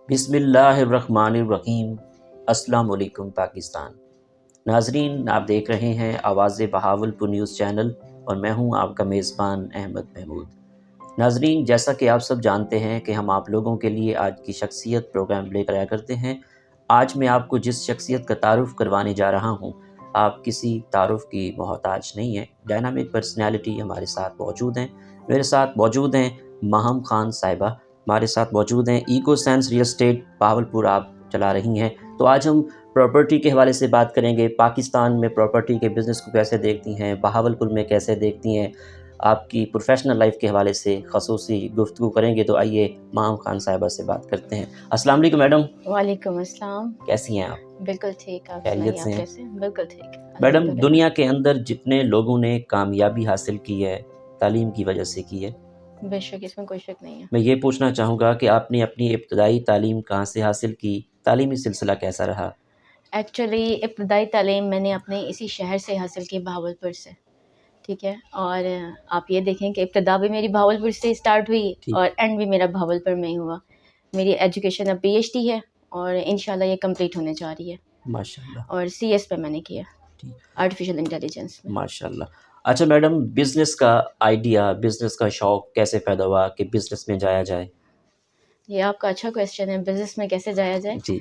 बिस्मिल्लाहिर्रहमानिर्रहीम। अस्सलाम वालेकुम पाकिस्तान। नाजरीन, आप देख रहे हैं आवाज़ बहावलपुर न्यूज़ चैनल और मैं हूं आपका मेज़बान अहमद महमूद। नाजरीन, जैसा कि आप सब जानते हैं कि हम आप लोगों के लिए आज की शख्सियत प्रोग्राम लेकर आया करते हैं। आज मैं आपको जिस शख्सियत का तारुफ़ करवाने जा रहा हूं, आप किसी तारुफ़ की मोहताज नहीं हैं। डायनामिक पर्सनैलिटी हमारे साथ मौजूद हैं। मेरे साथ मौजूद हैं माहम खान साहिबा, हमारे साथ मौजूद हैं Eco Sense real estate Bahawalpur आप चला रही हैं। तो आज हम प्रॉपर्टी के हवाले से बात करेंगे, पाकिस्तान में प्रॉपर्टी के बिज़नेस को कैसे देखती हैं, बहावलपुर में कैसे देखती हैं, आपकी प्रोफेशनल लाइफ के हवाले से ख़ुसूसी गुफ्तगू करेंगे। तो आइए माहम खान साहिबा से बात करते हैं। अस्सलाम वालेकुम मैडम। वालेकुम अस्सलाम। कैसी हैं आप? बिल्कुल ठीक, आप खैरियत सुनाइए, से आप हैं? कैसे हैं? बिल्कुल ठीक, मैडम, अल्हम्दुलिल्लाह। दुनिया के अंदर जितने लोगों ने कामयाबी हासिल की है, तालीम की वजह से की है। बेशक, इसमें कोई शक नहीं है। मैं ये पूछना चाहूँगा कि आपने अपनी इब्तदाई तालीम कहाँ से हासिल की? तालीमी सिलसिला कैसा रहा? एक्चुअली इब्तदाई तालीम मैंने अपने इसी शहर से हासिल की, बहावलपुर से, ठीक है। और आप ये देखें कि इब्तदा भी मेरी बहावलपुर से स्टार्ट हुई ठीक। और एंड भी मेरा बहावलपुर में ही हुआ। मेरी एजुकेशन अब पीएचडी है और इंशाल्लाह ये कंप्लीट होने जा रही है। माशाल्लाह। और सीएस पे मैंने किया, ठीक। आर्टिफिशियल इंटेलिजेंस में। माशाल्लाह। अच्छा मैडम, बिज़नेस का आइडिया, बिज़नेस का शौक़ कैसे पैदा हुआ कि बिज़नेस में जाया जाए? ये आपका अच्छा क्वेश्चन है, बिज़नेस में कैसे जाया जाए। जी।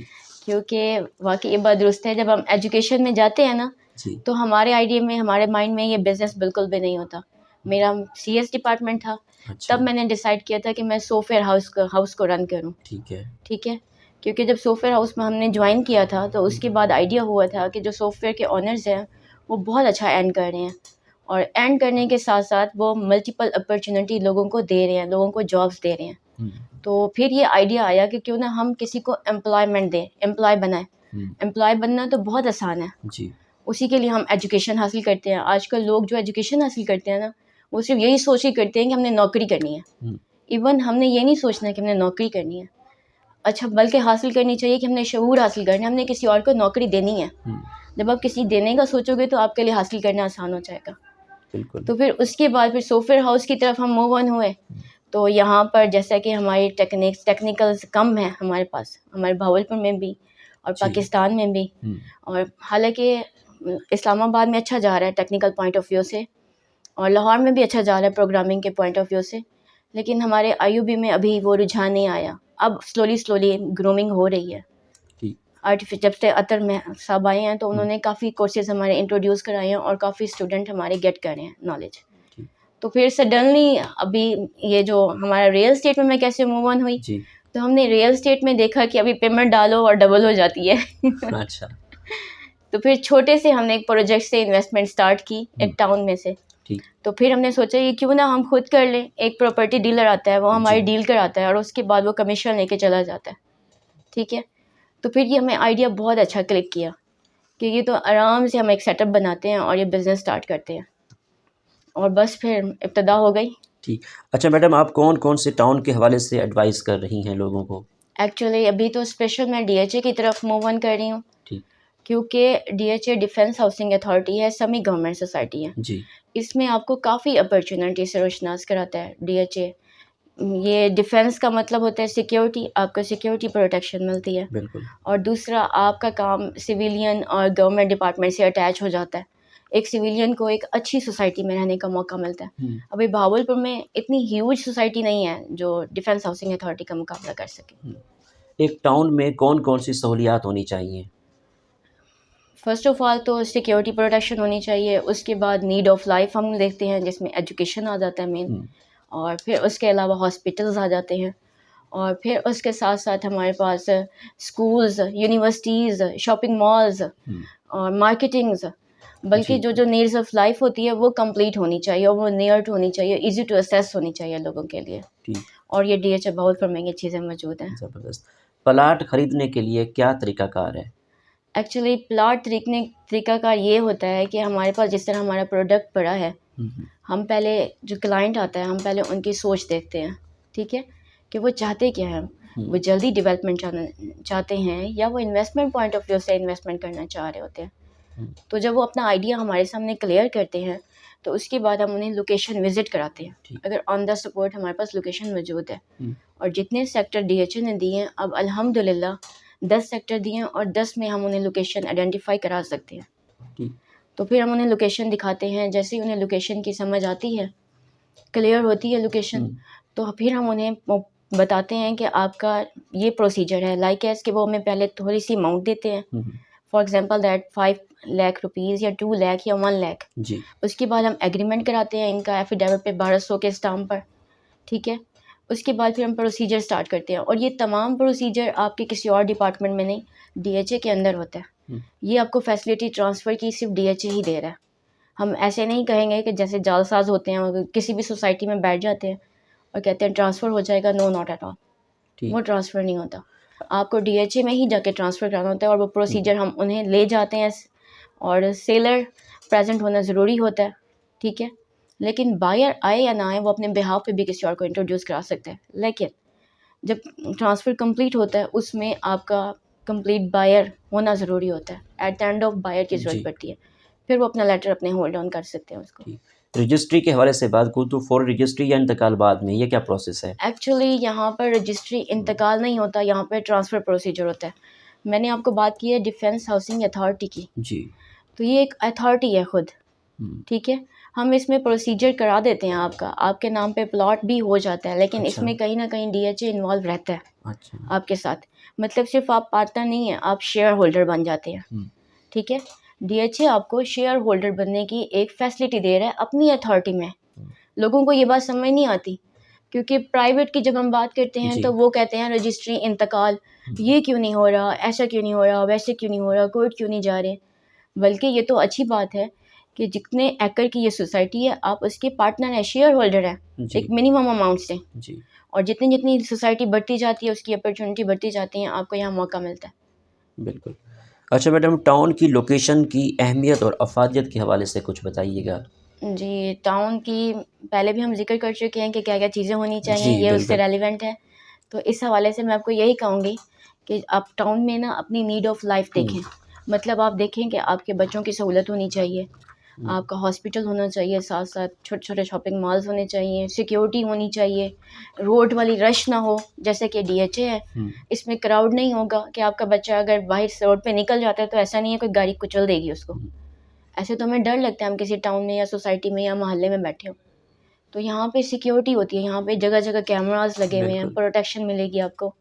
क्योंकि वाक़ई ये बात दुरुस्त है, जब हम एजुकेशन में जाते हैं ना, जी। तो हमारे आइडिया में, हमारे माइंड में ये बिज़नेस बिल्कुल भी नहीं होता। मेरा सीएस डिपार्टमेंट था। अच्छा। तब मैंने डिसाइड किया था कि मैं सॉफ्टवेयर हाउस को रन करूँ, ठीक है। ठीक है। क्योंकि जब सॉफ्टवेयर हाउस में हमने जॉइन किया था, तो उसके बाद आइडिया हुआ था कि जो सॉफ्टवेयर के ओनर्स हैं, वो बहुत अच्छा अर्न कर रहे हैं और अर्न करने के साथ-साथ वो मल्टीपल अपॉर्च्युनिटी लोगों को दे रहे हैं, लोगों को जॉब्स दे रहे हैं। तो फिर ये आइडिया आया कि क्यों ना हम किसी को एम्प्लॉयमेंट दें, एम्प्लॉय बनाएँ। एम्प्लॉय बनना तो बहुत आसान है। जी। उसी के लिए हम एजुकेशन हासिल करते हैं। आजकल लोग जो एजुकेशन हासिल करते हैं ना, वो सिर्फ़ यही सोच के करते हैं कि हमने नौकरी करनी है। इवन हमने ये नहीं सोचना कि हमने नौकरी करनी है। अच्छा, बल्कि हासिल करनी चाहिए कि हमने शऊर हासिल करना है, हमने किसी और को नौकरी देनी है। जब आप किसी देने का सोचोगे तो आपके लिए हासिल करना आसान हो जाएगा। बिल्कुल। तो फिर उसके बाद फिर सॉफ्टवेयर हाउस की तरफ हम मूव ऑन हुए। तो यहाँ पर जैसा कि हमारी टेक्निकल्स कम हैं हमारे पास, हमारे भावलपुर में भी और पाकिस्तान में भी। और हालाँकि इस्लामाबाद में अच्छा जा रहा है टेक्निकल पॉइंट ऑफ व्यू से, और लाहौर में भी अच्छा जा रहा है प्रोग्रामिंग के पॉइंट ऑफ व्यू से। लेकिन हमारे आईयूबी में अभी वो रुझान नहीं आया। अब स्लोली ग्रूमिंग हो रही है। जब से अतर में साहब आए हैं, तो उन्होंने काफ़ी कोर्सेज़ हमारे इंट्रोड्यूस कराए हैं और काफ़ी स्टूडेंट हमारे गेट कर रहे हैं नॉलेज। तो फिर सडनली अभी ये जो हमारा रियल एस्टेट में मैं कैसे मूव ऑन हुई, तो हमने रियल एस्टेट में देखा कि अभी पेमेंट डालो और डबल हो जाती है। अच्छा। तो फिर छोटे से हमने एक प्रोजेक्ट से इन्वेस्टमेंट स्टार्ट की एक टाउन में से। तो फिर हमने सोचा ये क्यों ना हम खुद कर लें। एक प्रॉपर्टी डीलर आता है, वो हमारी डील कराता है और उसके बाद वो कमीशन लेके चला जाता है, ठीक है। तो फिर ये हमें आइडिया बहुत अच्छा क्लिक किया कि ये तो आराम से हम एक सेटअप बनाते हैं और ये बिज़नेस स्टार्ट करते हैं, और बस फिर इब्तदा हो गई। ठीक। अच्छा मैडम, आप कौन कौन से टाउन के हवाले से एडवाइस कर रही हैं लोगों को? एक्चुअली अभी तो स्पेशल मैं डीएचए की तरफ मूव ऑन कर रही हूँ, क्योंकि डीएचए डिफेंस हाउसिंग अथॉरिटी है, सेमी गवर्नमेंट सोसाइटी है जी। इसमें आपको काफ़ी अपॉर्चुनिटी से रोशनास कराता है डीएचए। ये डिफेंस का मतलब होता है सिक्योरिटी, आपको सिक्योरिटी प्रोटेक्शन मिलती है। बिल्कुल। और दूसरा, आपका काम सिविलियन और गवर्नमेंट डिपार्टमेंट से अटैच हो जाता है। एक सिविलियन को एक अच्छी सोसाइटी में रहने का मौका मिलता है। अभी भावलपुर में इतनी ह्यूज सोसाइटी नहीं है जो डिफेंस हाउसिंग अथॉरिटी का मुकाबला कर सके। एक टाउन में कौन कौन सी सहूलियात होनी चाहिए? फ़र्स्ट ऑफ़ ऑल तो सिक्योरिटी प्रोटेक्शन होनी चाहिए। उसके बाद नीड ऑफ़ लाइफ हम देखते हैं, जिसमें एजुकेशन आ जाता है मेन। और फिर उसके अलावा हॉस्पिटल्स आ जाते हैं। और फिर उसके साथ साथ हमारे पास स्कूल्स, यूनिवर्सिटीज़, शॉपिंग मॉल्स और मार्केटिंग्स। बल्कि जो नीड्स ऑफ़ लाइफ होती है वो कंप्लीट होनी चाहिए और वो नियर टू होनी चाहिए, ईज़ी टू एक्सेस होनी चाहिए लोगों के लिए। और ये डीएचए भावलपुर में ये चीज़ें मौजूद हैं। ज़बरदस्त। प्लाट ख़रीदने के लिए क्या तरीक़ाकार है? एक्चुअली प्लाट तरीक़ाकार ये होता है कि हमारे पास जिस तरह हमारा प्रोडक्ट पड़ा है, हम पहले जो क्लाइंट आता है, हम पहले उनकी सोच देखते हैं, ठीक है, कि वो चाहते क्या हैं। वो जल्दी डेवलपमेंट चाहते हैं या वो इन्वेस्टमेंट पॉइंट ऑफ व्यू से इन्वेस्टमेंट करना चाह रहे होते हैं। तो जब वो अपना आइडिया हमारे सामने क्लियर करते हैं, तो उसके बाद हम उन्हें लोकेशन विज़िट कराते हैं, ठीक। अगर ऑन द स्पॉट हमारे पास लोकेशन मौजूद है। हम्म, और जितने सेक्टर डीएचए ने दिए हैं, अब अल्हम्दुलिल्लाह 10 सेक्टर दिए हैं और 10 में हम उन्हें लोकेशन आइडेंटिफाई करा सकते हैं। ठीक। तो फिर हम उन्हें लोकेशन दिखाते हैं, जैसे ही उन्हें लोकेशन की समझ आती है, क्लियर होती है लोकेशन, हम्म, तो फिर हम उन्हें बताते हैं कि आपका ये प्रोसीजर है। लाइक एज़ कि वो हमें पहले थोड़ी सी अमाउंट देते हैं, hmm, for example that 5 lakh rupees या 2 लाख या 1 लाख। जी। उसके बाद हम एग्रीमेंट कराते हैं इनका एफिडेविट पे 1200 के स्टाम्प पर, ठीक है। उसके बाद फिर हम प्रोसीजर स्टार्ट करते हैं, और ये तमाम प्रोसीजर आपके किसी और डिपार्टमेंट में नहीं, डीएचए के अंदर होता है। हम्म, ये आपको फैसिलिटी ट्रांसफ़र की सिर्फ डीएचए ही दे रहा है। हम ऐसे नहीं कहेंगे कि जैसे जालसाज होते हैं, वो किसी भी सोसाइटी में बैठ जाते हैं और कहते हैं ट्रांसफ़र हो जाएगा। No, not at all. ठीक। वो ट्रांसफ़र नहीं होता, आपको डीएचए में ही जाके ट्रांसफ़र कराना होता है, और वो हम्म, प्रोसीजर हम उन्हें ले जाते हैं, और सेलर प्रेजेंट होना ज़रूरी होता है, ठीक है। लेकिन बायर आए या ना आए, वो अपने बिहाफ पे भी किसी और को इंट्रोड्यूस करा सकता है। लेकिन जब ट्रांसफ़र कंप्लीट होता है, उसमें आपका कंप्लीट बायर होना ज़रूरी होता है। At the end of buyer की ज़रूरत जी। पड़ती है, फिर वो अपना लेटर अपने होल्ड ऑन कर सकते हैं उसको। ठीक। रजिस्ट्री के हवाले से बात करूँ तो फॉर रजिस्ट्री या इंतकाल बाद में, ये क्या प्रोसेस है? एक्चुअली यहाँ पर रजिस्ट्री इंतकाल नहीं होता, यहाँ पर ट्रांसफ़र प्रोसीजर होता है। मैंने आपको बात की है डिफेंस हाउसिंग अथॉरिटी की, जी। तो ये एक अथॉरिटी है खुद, हम्म, ठीक है। हम इसमें प्रोसीजर करा देते हैं, आपका आपके नाम पे प्लॉट भी हो जाता है, लेकिन अच्छा। इसमें कहीं ना कहीं डीएचए इन्वॉल्व रहता है अच्छा। आपके साथ। मतलब सिर्फ आप पार्टनर नहीं हैं, आप शेयर होल्डर बन जाते हैं, हम्म, ठीक है। डीएचए आपको शेयर होल्डर बनने की एक फैसिलिटी दे रहा है अपनी अथॉरिटी में। लोगों को ये बात समझ नहीं आती, क्योंकि प्राइवेट की जब हम बात करते हैं जी। तो वो कहते हैं रजिस्ट्री इंतकाल, ये क्यों नहीं हो रहा, ऐसा क्यों नहीं हो रहा, वैसे क्यों नहीं हो रहा, कोर्ट क्यों नहीं जा रहे। बल्कि ये तो अच्छी बात है कि जितने एकड़ की ये सोसाइटी है, आप उसके पार्टनर हैं, शेयर होल्डर हैं, जी। एक मिनिमम अमाउंट से। जी। और जितनी जितनी सोसाइटी बढ़ती जाती है, उसकी अपॉर्चुनिटी बढ़ती जाती है, आपको यहाँ मौका मिलता है। बिल्कुल। अच्छा मैडम, टाउन की लोकेशन की अहमियत और अफादियत के हवाले से कुछ बताइएगा। जी, टाउन की पहले भी हम ज़िक्र कर चुके हैं कि क्या-क्या चीज़ें होनी चाहिए, जी, ये उससे बिल्कुल। रेलेवेंट है। तो इस हवाले से मैं आपको यही कहूँगी कि आप टाउन में ना अपनी नीड ऑफ़ लाइफ़ देखें। मतलब आप देखें कि आपके बच्चों की सहूलत होनी चाहिए, आपका हॉस्पिटल होना चाहिए, साथ-साथ छोटे-छोटे शॉपिंग मॉल्स होने चाहिए, सिक्योरिटी होनी चाहिए, रोड वाली रश ना हो, जैसे कि डीएचए है। इसमें क्राउड नहीं होगा कि आपका बच्चा अगर बाहर से रोड पे निकल जाता है, तो ऐसा नहीं है कोई गाड़ी कुचल देगी उसको। ऐसे तो हमें डर लगता है, हम किसी टाउन में या सोसाइटी में या मोहल्ले में बैठे हों। तो यहाँ पे सिक्योरिटी होती है, यहाँ पे जगह-जगह कैमरास लगे हुए हैं, बिल्कुल। प्रोटेक्शन मिलेगी आपको।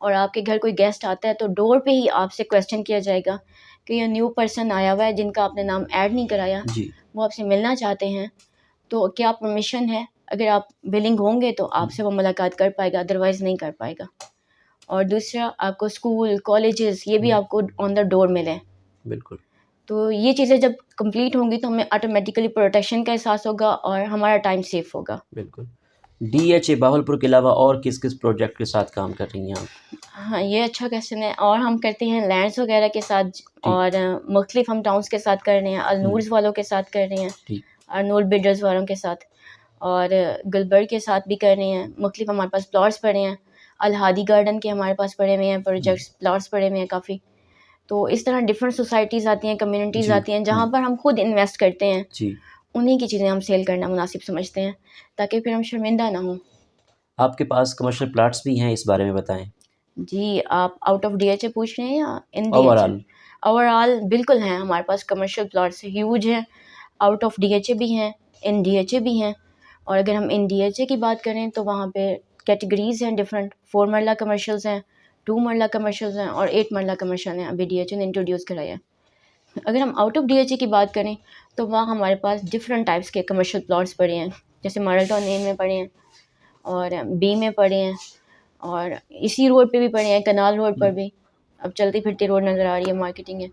और आपके घर कोई गेस्ट आता है तो डोर पे ही आपसे क्वेश्चन किया जाएगा कि ये न्यू पर्सन आया हुआ है जिनका आपने नाम ऐड नहीं कराया, जी। वो आपसे मिलना चाहते हैं, तो क्या परमिशन है? अगर आप विलिंग होंगे तो आपसे वो मुलाकात कर पाएगा, अदरवाइज़ नहीं कर पाएगा। और दूसरा, आपको स्कूल, कॉलेजेस ये भी आपको ऑन द डोर मिलें। बिल्कुल। तो ये चीज़ें जब कंप्लीट होंगी तो हमें ऑटोमेटिकली प्रोटेक्शन का एहसास होगा और हमारा टाइम सेफ होगा। बिल्कुल। डीएचए बहावलपुर के अलावा और किस-किस प्रोजेक्ट के साथ काम कर रही हैं आप? हाँ, ये अच्छा क्वेश्चन है। और हम करते हैं लैंड्स वगैरह के साथ, ठीक। और मुख्तलिफ हम टाउन्स के साथ कर रहे हैं, अलनूर्स वालों के साथ कर रहे हैं, ठीक। अलनूर बिल्डर्स वालों के साथ, और गुलबर्ग के साथ भी कर रहे हैं। मुख्तलिफ हमारे पास प्लॉट्स पड़े हैं, अलहादी गार्डन के हमारे पास पड़े हुए हैं प्रोजेक्ट्स, प्लॉट्स पड़े हुए हैं काफ़ी। तो इस तरह डिफरेंट सोसाइटीज़ आती हैं, कम्युनिटीज़ जी। आती हैं, जहाँ पर हम खुद इन्वेस्ट करते हैं। जी। उन्हीं की चीज़ें हम सेल करना मुनासिब समझते हैं, ताकि फिर हम शर्मिंदा ना हों। आपके पास कमर्शियल प्लॉट्स भी हैं, इस बारे में बताएँ? जी, आप आउट ऑफ डीएचए पूछ रहे हैं या इन डीएचए? ओवरऑल। ओवरऑल बिल्कुल हैं, हमारे पास कमर्शियल प्लॉट्स ह्यूज हैं, आउट ऑफ डीएचए भी हैं, इन डीएचए भी हैं। और अगर हम इन डीएचए की बात करें तो वहाँ पे कैटेगरीज़ हैं डिफरेंट, 4 मरला कमर्शियल्स हैं, 2 मरला कमर्शियल्स हैं और 8 मरला कमर्शियल हैं, अभी डीएचए ने इंट्रोड्यूस कराया है। अगर हम आउट ऑफ डीएचए की बात करें तो वहाँ हमारे पास डिफरेंट टाइप्स के कमर्शियल प्लॉट्स पड़े हैं, जैसे मॉडल टाउन ए में पड़े हैं और बी में पड़े हैं, और इसी रोड पे भी पड़े हैं, कनाल रोड पर भी। अब चलती-फिरती रोड नज़र आ रही है, मार्केटिंग है,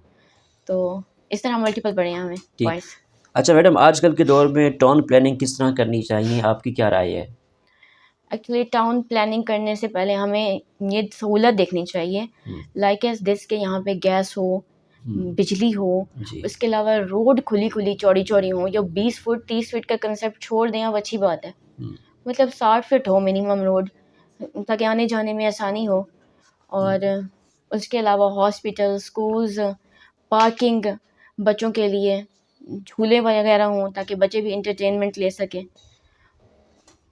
तो इस तरह मल्टीपल पड़े हैं हमें ठीक। पॉइंट्स। अच्छा मैडम, आजकल के दौर में टाउन प्लानिंग किस तरह करनी चाहिए, आपकी क्या राय है? एक्चुअली टाउन प्लानिंग करने से पहले हमें ये सहूलत देखनी चाहिए, लाइक एज़ दिस के यहाँ पे गैस हो, बिजली हो, जी। उसके अलावा रोड खुली-खुली, चौड़ी-चौड़ी हो। जो 20 फुट 30 फीट का कंसेप्ट छोड़ दें, अब अच्छी बात है। मतलब 60 फीट हो मिनिमम रोड, ताकि आने-जाने में आसानी हो। और उसके अलावा हॉस्पिटल, स्कूल्स, पार्किंग बच्चों के लिए, झूले वगैरह हों ताकि बच्चे भी इंटरटेनमेंट ले सकें।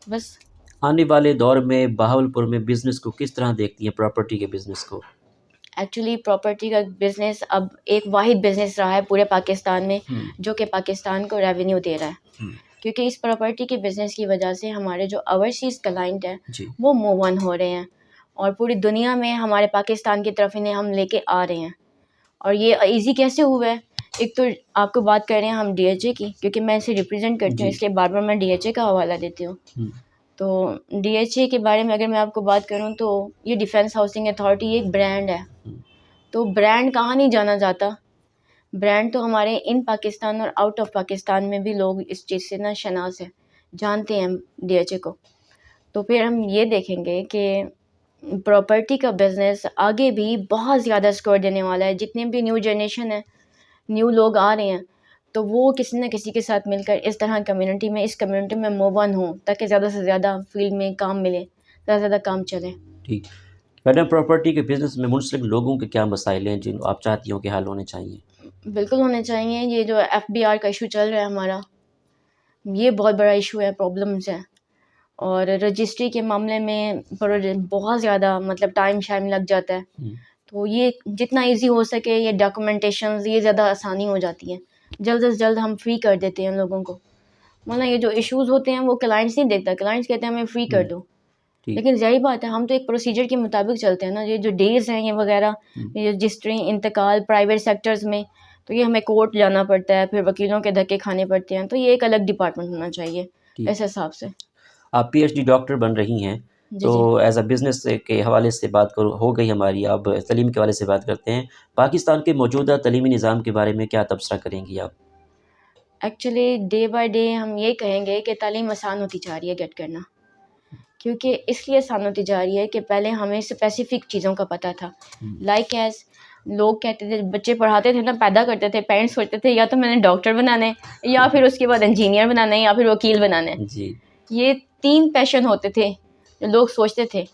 बस। आने वाले दौर में बहावलपुर में बिज़नेस को किस तरह देखती हैं, प्रॉपर्टी के बिज़नेस को? एक्चुअली प्रॉपर्टी का बिज़नेस अब एक वाहिद बिज़नेस रहा है पूरे पाकिस्तान में, जो कि पाकिस्तान को रेवेन्यू दे रहा है। क्योंकि इस प्रॉपर्टी के बिज़नेस की वजह से हमारे जो ओवरसीज़ क्लाइंट हैं वो मूव ऑन हो रहे हैं और पूरी दुनिया में हमारे पाकिस्तान की तरफ इन्हें हम लेके आ रहे हैं। और ये ईज़ी कैसे हुआ है? एक तो आपको बात कर रहे हैं हम डीएचए की, क्योंकि मैं इसे रिप्रेजेंट करती हूँ, इसलिए बार बार मैं डीएचए का हवाला देती हूँ। तो डीएचए के बारे में अगर मैं आपको बात करूँ तो ये डिफेंस हाउसिंग अथॉरिटी एक ब्रांड है। तो ब्रांड कहाँ नहीं जाना जाता, ब्रांड तो हमारे इन पाकिस्तान और आउट ऑफ पाकिस्तान में भी लोग इस चीज़ से ना शनास है, जानते हैं डीएचए को। तो फिर हम ये देखेंगे कि प्रॉपर्टी का बिज़नेस आगे भी बहुत ज़्यादा स्कोर देने वाला है। जितने भी न्यू जनरेशन है, न्यू लोग आ रहे हैं, तो वो किसी न किसी के साथ मिलकर इस तरह इस कम्युनिटी में मूव ऑन हों ताकि ज़्यादा से ज़्यादा फील्ड में काम मिले, ज़्यादा से ज़्यादा काम चले। ठीक। मैडम, प्रॉपर्टी के बिज़नेस में मुंसलिक लोगों के क्या मसाइल हैं जिन आप चाहती हो कि हल होने चाहिए? बिल्कुल होने चाहिए। ये जो एफबीआर का इशू चल रहा है हमारा, ये बहुत बड़ा इशू है, प्रॉब्लम्स है। और रजिस्ट्री के मामले में बहुत ज़्यादा मतलब टाइम शाइम लग जाता है। तो ये जितना इजी हो सके ये डॉक्यूमेंटेशंस ये ज़्यादा आसानी हो जाती है, जल्द से जल्द हम फ्री कर देते हैं लोगों को। मतलब ये जो इश्यूज़ होते हैं वो क्लाइंट्स नहीं देखता, क्लाइंट्स कहते हैं हमें फ्री कर दो। लेकिन ज़ाहिर बात है हम तो एक प्रोसीजर के मुताबिक चलते हैं ना। ये जो डेज़ हैं ये वगैरह, ये रजिस्ट्री इंतकाल प्राइवेट सेक्टर्स में, तो ये हमें कोर्ट जाना पड़ता है, फिर वकीलों के धक्के खाने पड़ते हैं। तो ये एक अलग डिपार्टमेंट होना चाहिए इस हिसाब से। आप पीएचडी डॉक्टर बन रही हैं, तो एज अ बिज़नेस के हवाले से बात करो हो गई हमारी, अब तलीम के हवाले से बात करते हैं। पाकिस्तान के मौजूदा तलीमी निज़ाम के बारे में क्या तबसरा करेंगी आप? एक्चुअली डे बाय डे हम ये कहेंगे कि तालीम आसान होती जा रही है गेट करना। क्योंकि इसलिए आसान होती जा रही है कि पहले हमें स्पेसिफ़िक चीज़ों का पता था। लाइक एज़ लोग कहते थे, बच्चे पढ़ाते थे ना, पैदा करते थे, पेरेंट्स सोचते थे या तो मैंने डॉक्टर बनाना है या फिर उसके बाद इंजीनियर बनाना है या फिर वकील बनाना है। ये 3 पैशन होते थे जो लोग सोचते थे।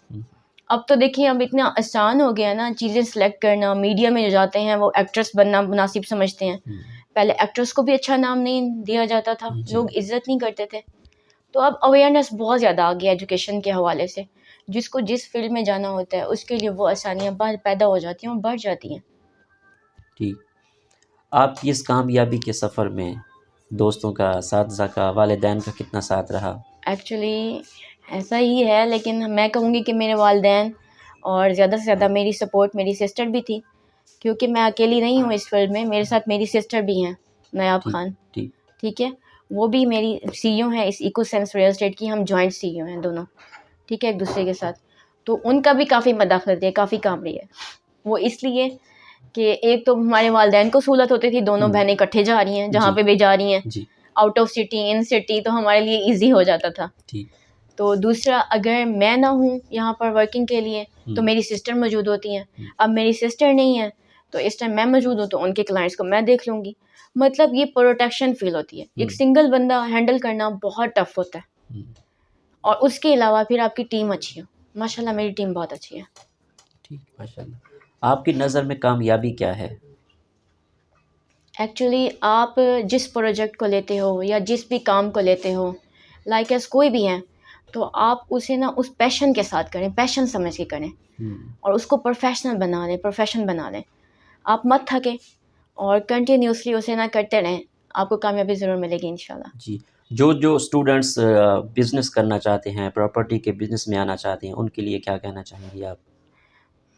अब तो देखिए अब इतना आसान हो गया ना चीज़ें सेलेक्ट करना। मीडिया में जो जाते हैं वो एक्ट्रेस बनना मुनासिब समझते हैं। पहले एक्ट्रेस को भी अच्छा नाम नहीं दिया जाता था, लोग इज़्ज़त नहीं करते थे। तो अब अवेयरनेस बहुत ज़्यादा आ गया एजुकेशन के हवाले से। जिसको जिस फील्ड में जाना होता है उसके लिए वो आसानियाँ पैदा हो जाती हैं और बढ़ जाती हैं। ठीक। आपकी इस कामयाबी के सफ़र में दोस्तों का, असातिज़ा का, वालिदैन का कितना साथ रहा? एक्चुअली ऐसा ही है, लेकिन मैं कहूँगी कि मेरे वालिदैन और ज़्यादा से ज़्यादा मेरी सपोर्ट मेरी सिस्टर भी थी, क्योंकि मैं अकेली नहीं हूँ इस फील्ड में, मेरे साथ मेरी सिस्टर भी हैं, नायाब खान। ठीक है, वो भी मेरी सीईओ हैं इस इकोसेंस रियल एस्टेट की, हम जॉइंट सीईओ हैं दोनों, ठीक है, एक दूसरे के साथ। तो उनका भी काफ़ी मदखलत है, काफ़ी काम रही है। वो इसलिए कि एक तो हमारे वालिदैन को सहूलत होती थी, दोनों बहनें इकट्ठे जा रही हैं, जहाँ पे भी जा रही हैं, out of city in city, तो हमारे लिए ईजी हो जाता था। तो दूसरा, अगर मैं ना हूँ यहाँ पर वर्किंग के लिए तो मेरी सिस्टर मौजूद होती हैं। अब मेरी सिस्टर नहीं है तो इस टाइम मैं मौजूद हूँ तो उनके क्लाइंट्स को मैं देख लूँगी। मतलब ये प्रोटेक्शन फील होती है। एक सिंगल बंदा हैंडल करना बहुत टफ होता है, और उसके अलावा फिर आपकी टीम अच्छी हो। माशाल्लाह मेरी टीम बहुत अच्छी है। ठीक, माशाल्लाह। आपकी नज़र में कामयाबी क्या है? एक्चुअली आप जिस प्रोजेक्ट को लेते हो या जिस भी काम को लेते हो, लाइक एस कोई भी है, तो आप उसे ना उस पैशन के साथ करें, पैशन समझ के करें, और उसको प्रोफेशनल बना लें, प्रोफेशन बना लें। आप मत थकें और कंटिन्यूसली उसे ना करते रहें, आपको कामयाबी ज़रूर मिलेगी इंशाल्लाह। जी। जो स्टूडेंट्स बिज़नेस करना चाहते हैं, प्रॉपर्टी के बिज़नेस में आना चाहते हैं, उनके लिए क्या कहना चाहेंगी आप?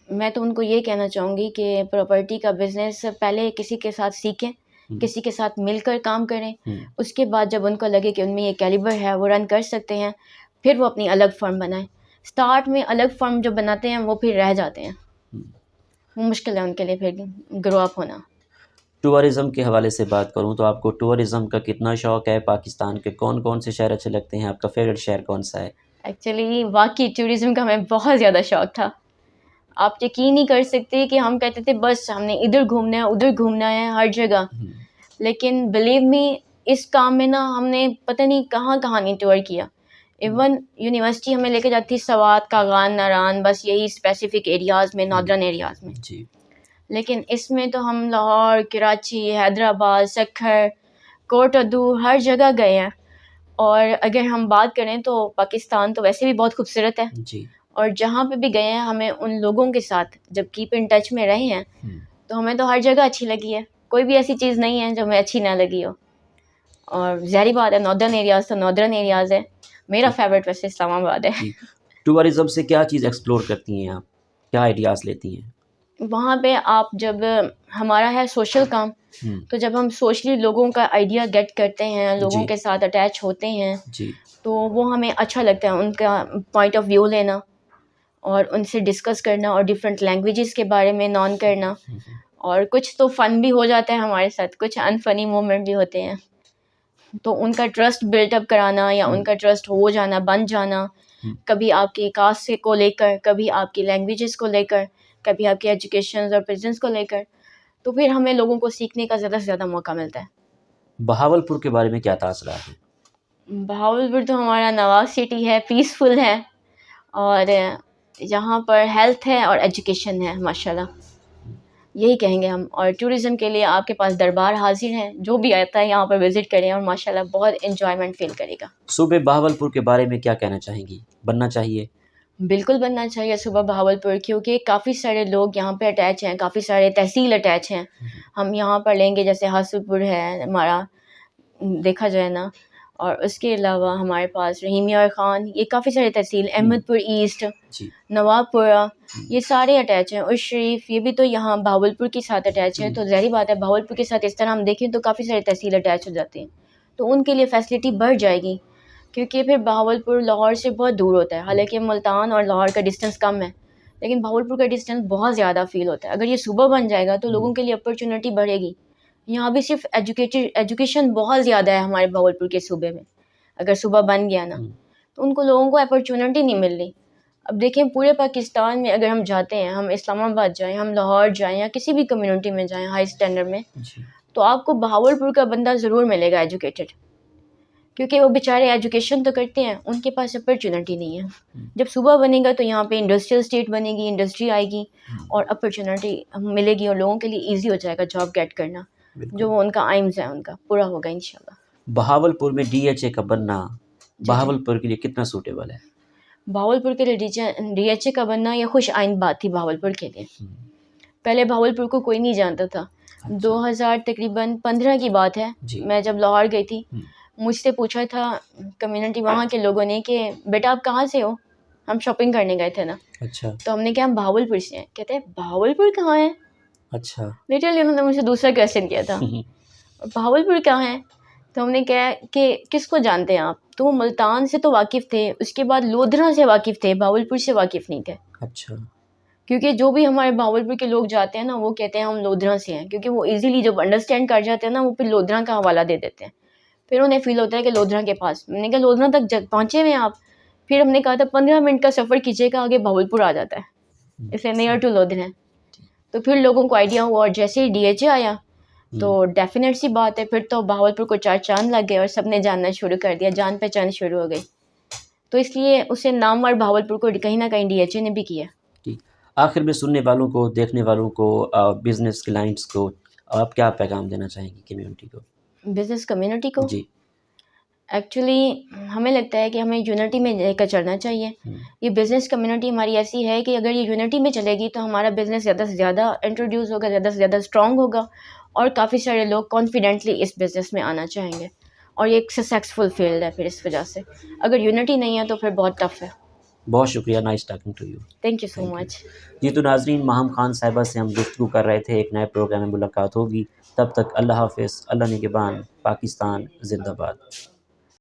मैं तो उनको ये कहना चाहूँगी कि प्रॉपर्टी का बिज़नेस पहले किसी के साथ सीखें, किसी के साथ मिलकर काम करें। उसके बाद जब उनको लगे कि उनमें ये कैलिबर है, वो रन कर सकते हैं, फिर वो अपनी अलग फ़र्म बनाएँ। स्टार्ट में अलग फ़र्म जो बनाते हैं वो फिर रह जाते हैं, वो मुश्किल है उनके लिए फिर ग्रो अप होना। टूरिज़्म के हवाले से बात करूँ तो आपको टूरिज़्म का कितना शौक़ है? पाकिस्तान के कौन-कौन से शहर अच्छे लगते हैं? आपका फ़ेवरेट शहर कौन-सा है? एक्चुअली वाक़ई टूरिज़्म का हमें बहुत ज़्यादा शौक़ था। आप यकीन नहीं कर सकते कि हम कहते थे बस हमने इधर घूमना है, उधर घूमना है, हर जगह। लेकिन बिलीव मी, इस काम में ना हमने पता नहीं कहाँ-कहाँ नहीं टूर किया। इवन यूनिवर्सिटी हमें लेके जाती थी सवात, कागान, नारान, बस यही स्पेसिफ़िक एरियाज़ में, नॉर्दर्न एरियाज़ में। लेकिन इसमें तो हम लाहौर, कराची, हैदराबाद, सक्खर, कोटअदू हर जगह गए हैं। और अगर हम बात करें तो पाकिस्तान तो वैसे भी बहुत खूबसूरत है जी। और जहाँ पे भी गए हैं हमें उन लोगों के साथ जब कीप इन टच में रहे हैं तो हमें तो हर जगह अच्छी लगी है। कोई भी ऐसी चीज़ नहीं है जो हमें अच्छी ना लगी हो। और ज़ाहिर बात है नॉर्दर्न एरियाज़ तो नॉर्दर्न एरियाज़ है। मेरा फेवरेट वैसे इस्लामाबाद है। टूरिज़्म से क्या चीज़ एक्सप्लोर करती हैं आप, क्या आइडियाज़ लेती हैं? वहाँ पे आप जब हमारा है सोशल काम, तो जब हम सोशली लोगों का आइडिया गेट करते हैं, लोगों जी। के साथ अटैच होते हैं, जी। तो वो हमें अच्छा लगता है उनका पॉइंट ऑफ व्यू लेना और उनसे डिस्कस करना और डिफरेंट लैंग्वेजेस के बारे में नॉन करना। और कुछ तो फ़न भी हो जाता है हमारे साथ, कुछ अनफनी मोमेंट भी होते हैं। तो उनका ट्रस्ट बिल्टअप कराना या उनका ट्रस्ट हो जाना, बन जाना, कभी आपकी कास्ट से को लेकर, कभी आपकी लैंग्वेजेस को लेकर, कभी आपके एजुकेशन और बिजनेस को लेकर, तो फिर हमें लोगों को सीखने का ज़्यादा से ज़्यादा मौका मिलता है। बहावलपुर के बारे में क्या तासुरात हैं? बहावलपुर तो हमारा नवाब सिटी है, पीसफुल है और यहाँ पर हेल्थ है और एजुकेशन है माशाल्लाह, यही कहेंगे हम। और टूरिज़्म के लिए आपके पास दरबार हाजिर हैं, जो भी आता है यहाँ पर विज़िट करें और माशाल्लाह बहुत एन्जॉयमेंट फ़ील करेगा। सुबह बहावलपुर के बारे में क्या कहना चाहेंगी? बनना चाहिए? बिल्कुल बनना चाहिए सुबह बहावलपुर, क्योंकि काफ़ी सारे लोग यहाँ पे अटैच हैं, काफ़ी सारे तहसील अटैच हैं। हम यहाँ पर लेंगे जैसे हासुपुर है हमारा, देखा जाए ना, और उसके अलावा हमारे पास रहीमिया और ख़ान, ये काफ़ी सारे तहसील, अहमदपुर ईस्ट, नवाबपुरा, ये सारे अटैच हैं। उस शरीफ ये भी तो यहाँ बहावलपुर के साथ अटैच है। तो ज़ाहिर बात है बहावलपुर के साथ इस तरह हम देखें तो काफ़ी सारे तहसील अटैच हो जाते हैं, तो उनके लिए फ़ैसिलिटी बढ़ जाएगी, क्योंकि फिर बहावलपुर लाहौर से बहुत दूर होता है। हालांकि मुल्तान और लाहौर का डिस्टेंस कम है, लेकिन बहावलपुर का डिस्टेंस बहुत ज़्यादा फ़ील होता है। अगर ये सुबह बन जाएगा तो लोगों के लिए अपॉर्चुनिटी बढ़ेगी। यहाँ भी सिर्फ एजुकेशन बहुत ज़्यादा है हमारे बहावलपुर के सूबे में। अगर सुबह बन गया ना तो उनको लोगों को अपॉर्चुनिटी नहीं मिल रही। अब देखें पूरे पाकिस्तान में अगर हम जाते हैं, हम इस्लामाबाद जाएँ, हम लाहौर जाएँ या किसी भी कम्युनिटी में जाएँ हाई स्टैंडर्ड में, तो आपको बहावलपुर का बंदा ज़रूर मिलेगा एजुकेटेड, क्योंकि वो बेचारे एजुकेशन तो करते हैं, उनके पास अपॉर्चुनिटी नहीं है। जब सुबह बनेगा तो यहाँ पे इंडस्ट्रियल स्टेट बनेगी, इंडस्ट्री आएगी और अपॉर्चुनिटी मिलेगी और लोगों के लिए ईजी हो जाएगा जॉब गेट करना, जो उनका एम्स है उनका पूरा होगा इंशाल्लाह। बहावलपुर में डीएचए का बनना बहावलपुर के लिए कितना सूटेबल है? बहावलपुर के लिए डीएचए का बनना ये खुश आइन बात थी बहावलपुर के लिए। पहले बहावलपुर को कोई नहीं जानता था। 2000 तकरीबन 15 की बात है, मैं जब लाहौर गई थी, मुझसे पूछा था कम्युनिटी वहाँ के लोगों ने कि बेटा आप कहाँ से हो? हम शॉपिंग करने गए थे ना। अच्छा। तो हमने कहा हम बहावलपुर से हैं। कहते हैं बहावलपुर कहाँ है? अच्छा। लिटरली उन्होंने मुझसे दूसरा क्वेश्चन किया था, बहावलपुर कहाँ है? तो हमने कहा कि किसको जानते हैं आप? तो वो मुल्तान से तो वाकिफ़ थे, उसके बाद लोधरा से वाकिफ़ थे, बहावलपुर से वाकिफ़ नहीं थे। अच्छा। क्योंकि जो भी हमारे बहावलपुर के लोग जाते हैं ना, वो कहते हैं हम लोधरा से हैं, क्योंकि वो इजीली जब अंडरस्टैंड कर जाते हैं ना, वो फिर लोधरा का हवाला दे देते हैं। फिर उन्हें फ़ील होता है कि लोधरा के पास। मैंने कहा लोधरा तक पहुँचे हुए हैं आप? फिर हमने कहा था 15 मिनट का सफ़र कीजिएगा, आगे बहावलपुर आ जाता है, इसलिए नियर टू लोधरा है। तो फिर लोगों को आइडिया हुआ और जैसे ही डीएचए आया तो डेफिनेट सी बात है, फिर तो बहावलपुर को 4 चाँद लग गए और सबने जानना शुरू कर दिया, जान पहचान शुरू हो गई। तो इसलिए उसे नामवर बहावलपुर को कहीं ना कहीं डीएचए ने भी किया। आखिर में सुनने वालों को, देखने वालों को, बिजनेस क्लाइंट्स को आप क्या पैगाम देना चाहेंगी कम्युनिटी को? बिजनेस कम्युनिटी को जी। एक्चुअली हमें लगता है कि हमें यूनिटी में लेकर चलना चाहिए। ये बिज़नेस कम्युनिटी हमारी ऐसी है कि अगर ये यूनिटी में चलेगी तो हमारा बिज़नेस ज़्यादा से ज़्यादा इंट्रोड्यूस होगा, ज़्यादा से ज़्यादा स्ट्रॉन्ग होगा और काफ़ी सारे लोग कॉन्फिडेंटली इस बिज़नेस में आना चाहेंगे और ये एक सक्सेसफुल फील्ड है। फिर इस वजह से अगर यूनिटी नहीं है तो फिर बहुत टफ है। बहुत शुक्रिया, nice talking to you. Thank you so much. जी तो नाजरीन, माहम खान साहिबा से हम गुफ्तगू कर रहे थे। एक नए प्रोग्राम में मुलाकात होगी, तब तक अल्लाह हाफिज़, अल्लाह निगहबान, पाकिस्तान जिंदाबाद।